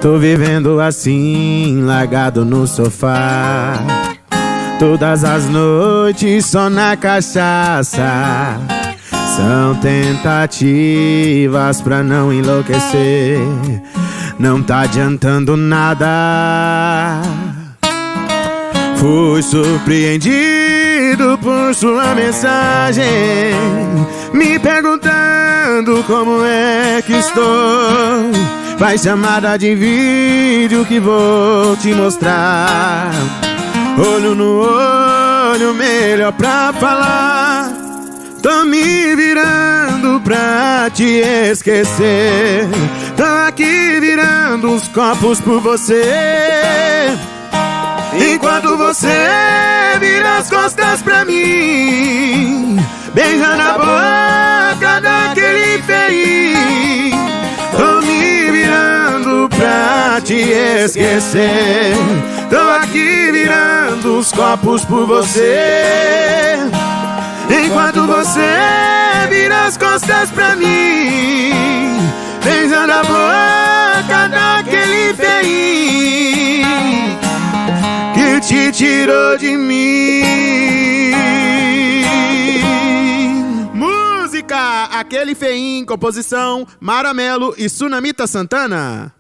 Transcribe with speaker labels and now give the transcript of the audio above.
Speaker 1: Tô vivendo assim, largado no sofá, todas as noites só na cachaça. São tentativas pra não enlouquecer, não tá adiantando nada. Fui surpreendido por sua mensagem, me perguntando como é que estou. Faz chamada de vídeo que vou te mostrar, olho no olho, melhor pra falar. Tô me virando pra te esquecer, tô aqui virando os copos por você, enquanto você vira as costas pra mim, beijando a boca daquele feio. Tô me virando pra te esquecer, tô aqui virando os copos por você, enquanto você vira as costas pra mim, beijando a boca daquele feio que te tirou de mim.
Speaker 2: Música Aquele Feim, composição Mara Mello e Sunamita Santana.